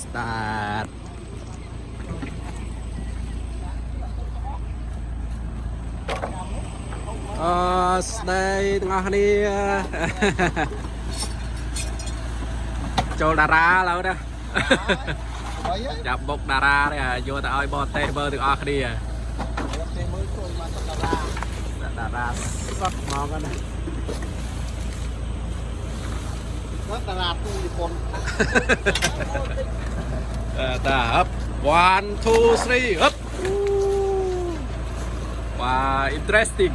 start ស្ដីទាំងអស់គ្នាចូលតារាឡើយណាចាប់បុកតារានេះយកទៅឲ្យបតេមើលទាំងអស់គ្នាតារាសតមកណាតារាទូជប៉ុនតាហឹប 1 2 3 ហឹបwow interesting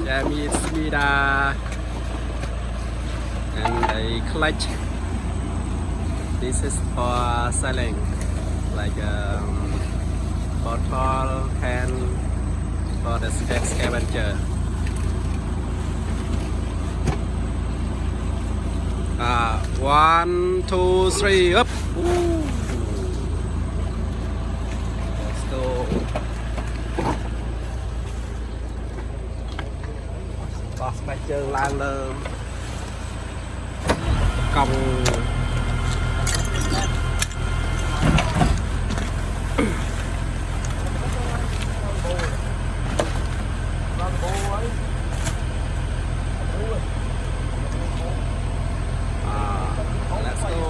Jamie Smida and a clutch this is for selling like bottle can for the scavenger 1 2 3 up let's go បោះស្បែកជើងឡើងលើកង់let's go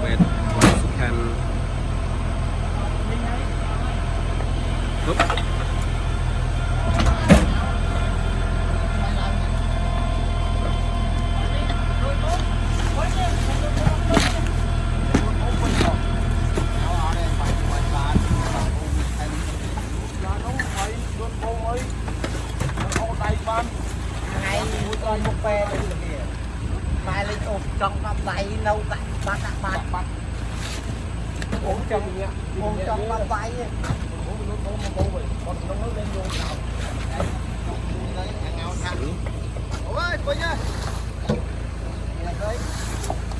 wait 1 second ចង់បាត់ដៃនៅដាក់បាត់អូចង់នេះអូចង់បាត់ដៃអូនោះមកវិញបាត់ក្នុងនោះលេងយកចោលហើយងៅថាអូយពេញហើយនេះហើយ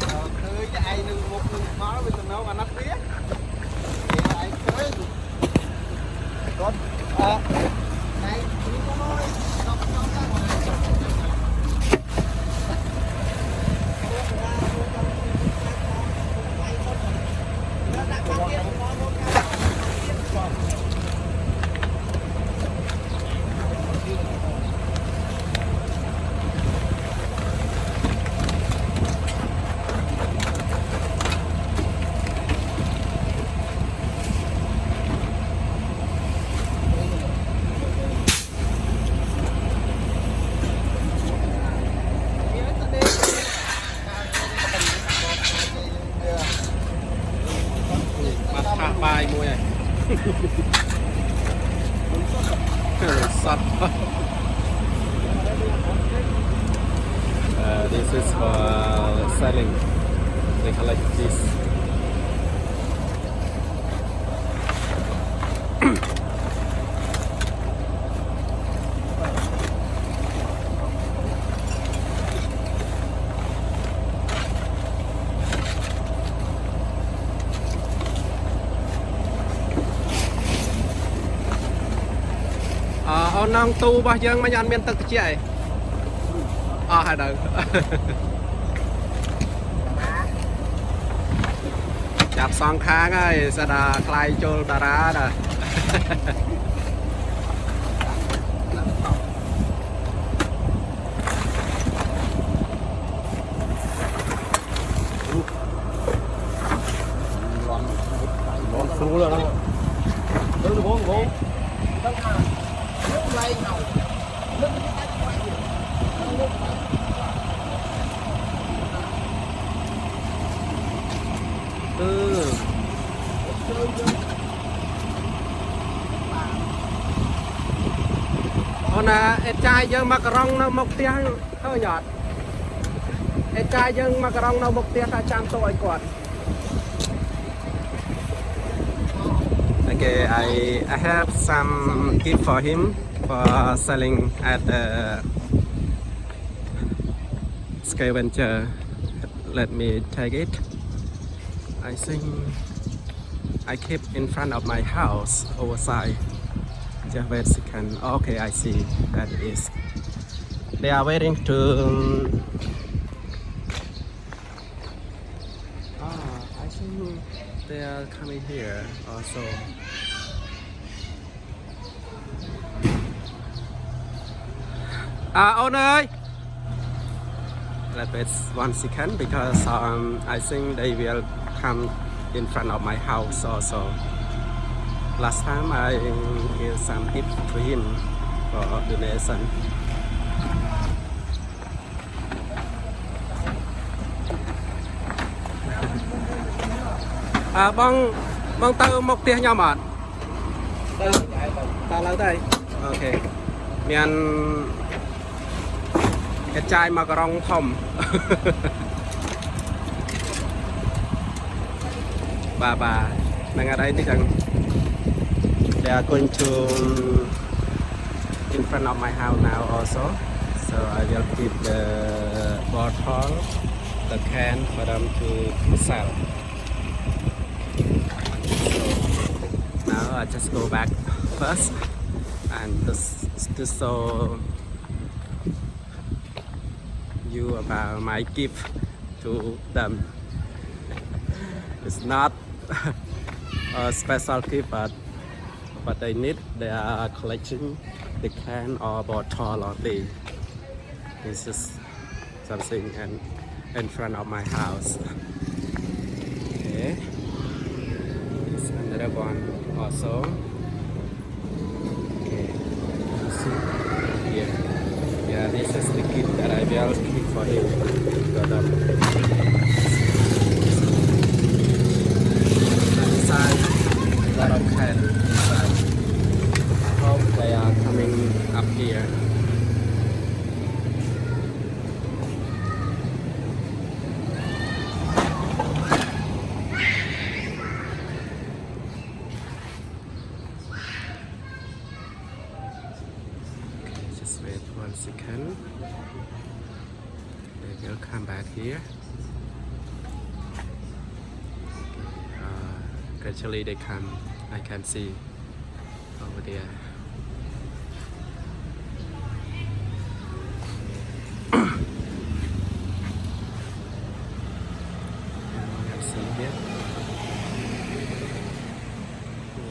ឃើញឯងនឹងមុខនឹងមកវាទៅនៅអាណត្តិវាឯងឃើញគាត់ណៃនេះមកចង់តាមបាយមួយហើយសត this is for selling they collect thisអូនងទូរបស់យើងមិនអត់មានទឹកត្រជាក់អស់ហើយដល់ចាប់សងខាងហើយស្ដាខ្លាយចូលតារាដល់ស្រួលហ្នឹងទៅបងបងដឹងថាយើងឡៃហៅលឹកដាច់បាយអូនអេចាយយើងមកក្រុងនៅមុខផ្ទះឃើញអត់អេចាយយើងមកក្រុងនៅមុខផ្ទះថាចាំតោឲ្យគាត់ Okay, I have some gift for him for selling at the scavenger. Let me take it. I think I keep in front of my house overside. Just wait a second. Okay, I see that it is. They are waiting to they are coming here also. Owner, let's wait 1 second because I think they will come in front of my house also. Last time I give some tip to him for donation. Bong tao một tia nhau mọt. Ta lấy đây. Ok. Miền cái chai mà có rong thầm. Bà đang ở đây thì chẳng. They are going to in front of my house now also. So I will keep the bottle, the can for them to sell. So now I just go back first and to show you about my gift to them. It's not a special gift, but they need. They are collecting the can or bottle or tea. It's just something in front of my house. Okay, it's another one also. Okay, you see here. Yeah, this is the gift that I will keep for him. Inside, a lot of cans inside. Hope they are coming up here. Okay, just wait 1 second. They will come back here. Gradually they come. I can see over there.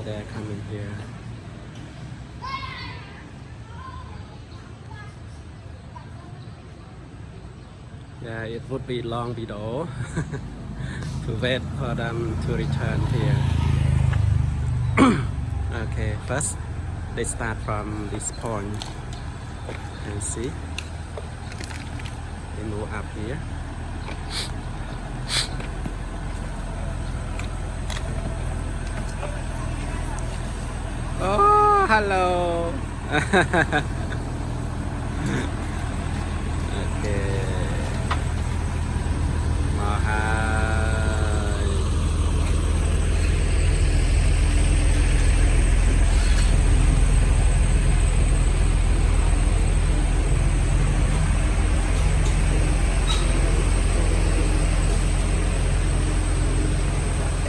They're coming here. Yeah, it would be long video to wait for them to return here. Okay, first they start from this point. And see, they move up here. Oh, hello. Okay. Mahal.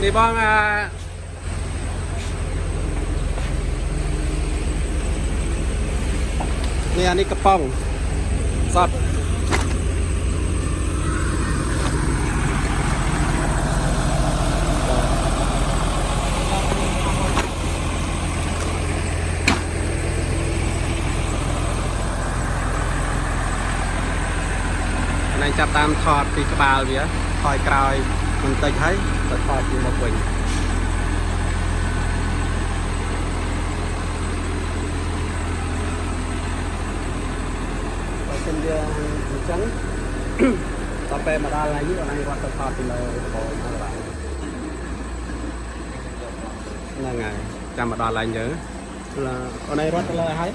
Đi bong à. Ni anh đi cặp bông. Sọt. Này chặt tam thọt thì cái bao vậy, thỏi còi mình tịch thấy, thọt thì một mình. Trên trắng tập về mà ra là những cái này qua tập thọt thì là bộ nó lại là ngày chăm mà đòi lại nhớ là ở đây rất là hay.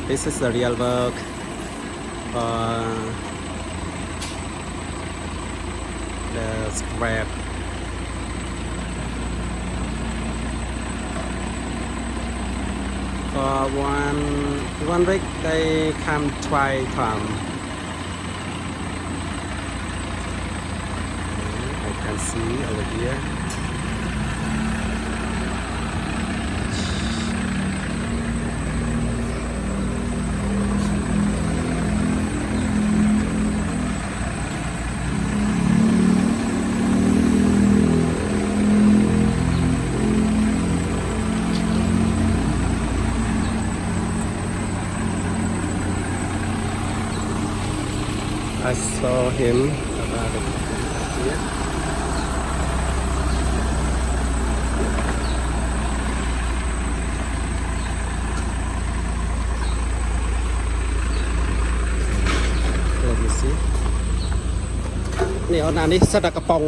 This is the real work for the scrap. For one week they come twice time. I can see over here. saw him about it. Let me see. នេះអូនអានេះសិតតែកំប៉ុង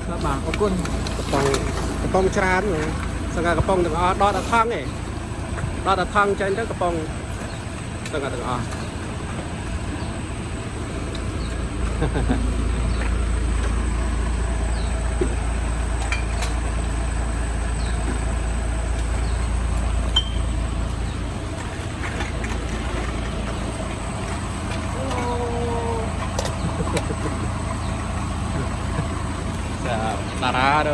ครับបាទអរគុណ កំប៉ុងច្រើនសង្កកំប៉ុងទាំងអស់ដកដល់ថងឯងដកដល់ថងចេញទៅកំប៉ុងសង្កទាំងអស់ តារាទៅ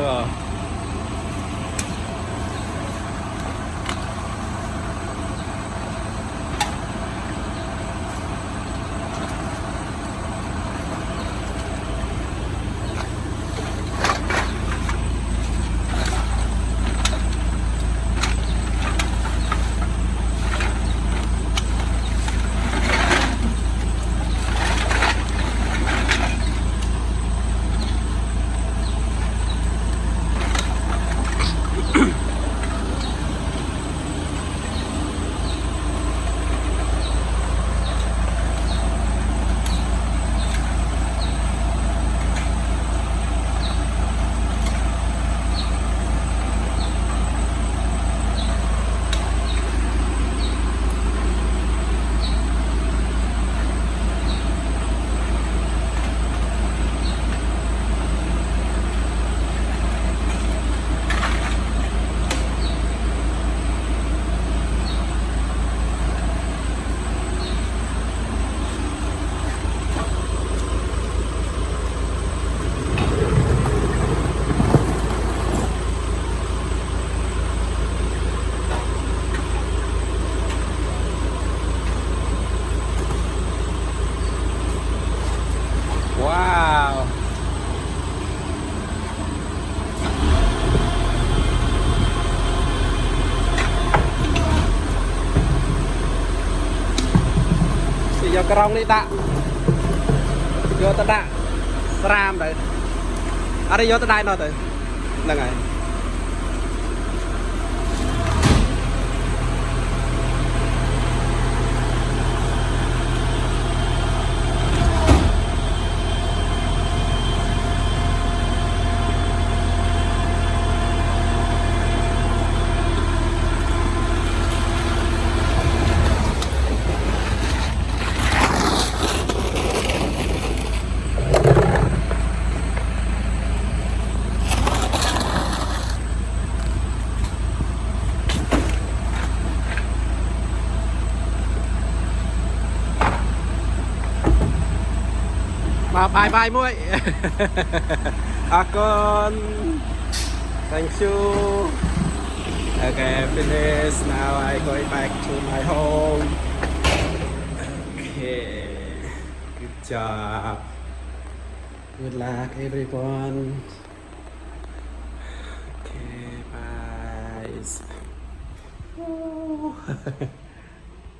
Wow. Thì giờ cái đi tạ. Vô ta đạ. Sram đấy. À đây vô ta đai nó tới. Là ngày. Bye bye muội. Akon. Thank you. Okay, finish. Now I going back to my home. Okay. Good job. Good luck everyone. Okay, bye.